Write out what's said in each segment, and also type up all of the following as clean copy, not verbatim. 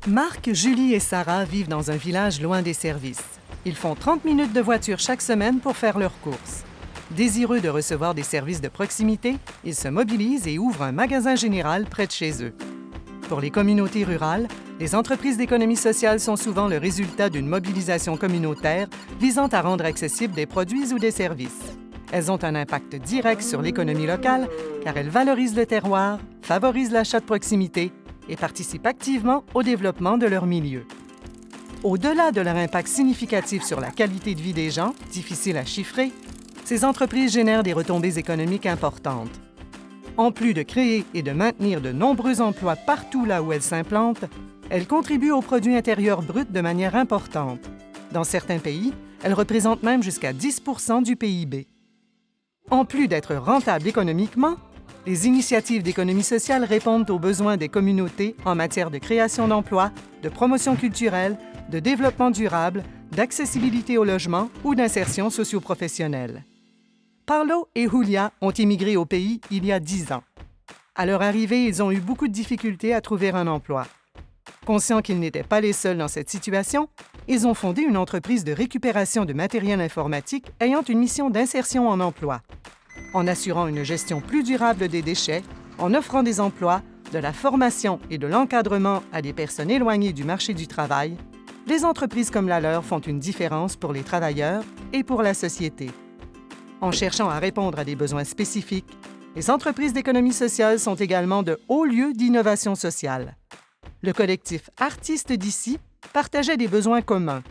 Marc, Julie et Sarah vivent dans un village loin des services. Ils font 30 minutes de voiture chaque semaine pour faire leurs courses. Désireux de recevoir des services de proximité, ils se mobilisent et ouvrent un magasin général près de chez eux. Pour les communautés rurales, les entreprises d'économie sociale sont souvent le résultat d'une mobilisation communautaire visant à rendre accessibles des produits ou des services. Elles ont un impact direct sur l'économie locale car elles valorisent le terroir, favorisent l'achat de proximité et participent activement au développement de leur milieu. Au-delà de leur impact significatif sur la qualité de vie des gens, difficile à chiffrer, ces entreprises génèrent des retombées économiques importantes. En plus de créer et de maintenir de nombreux emplois partout là où elles s'implantent, elles contribuent au produit intérieur brut de manière importante. Dans certains pays, elles représentent même jusqu'à 10 % du PIB. En plus d'être rentables économiquement, les initiatives d'économie sociale répondent aux besoins des communautés en matière de création d'emplois, de promotion culturelle, de développement durable, d'accessibilité au logement ou d'insertion socio-professionnelle. Paolo et Julia ont immigré au pays il y a 10 ans. À leur arrivée, ils ont eu beaucoup de difficultés à trouver un emploi. Conscients qu'ils n'étaient pas les seuls dans cette situation, ils ont fondé une entreprise de récupération de matériel informatique ayant une mission d'insertion en emploi. En assurant une gestion plus durable des déchets, en offrant des emplois, de la formation et de l'encadrement à des personnes éloignées du marché du travail, les entreprises comme la leur font une différence pour les travailleurs et pour la société. En cherchant à répondre à des besoins spécifiques, les entreprises d'économie sociale sont également de hauts lieux d'innovation sociale. Le collectif Artistes d'ici partageait des besoins communs: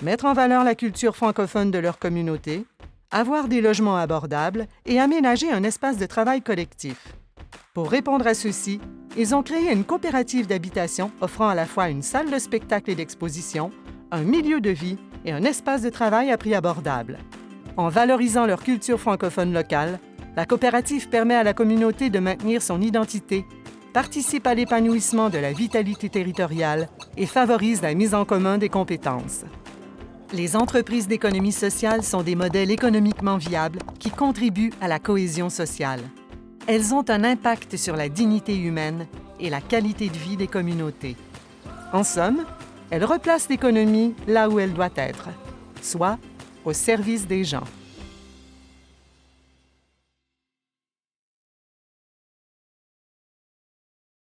mettre en valeur la culture francophone de leur communauté, avoir des logements abordables et aménager un espace de travail collectif. Pour répondre à ceci, ils ont créé une coopérative d'habitation offrant à la fois une salle de spectacle et d'exposition, un milieu de vie et un espace de travail à prix abordable. En valorisant leur culture francophone locale, la coopérative permet à la communauté de maintenir son identité, participe à l'épanouissement de la vitalité territoriale et favorise la mise en commun des compétences. Les entreprises d'économie sociale sont des modèles économiquement viables qui contribuent à la cohésion sociale. Elles ont un impact sur la dignité humaine et la qualité de vie des communautés. En somme, elles replacent l'économie là où elle doit être, soit au service des gens.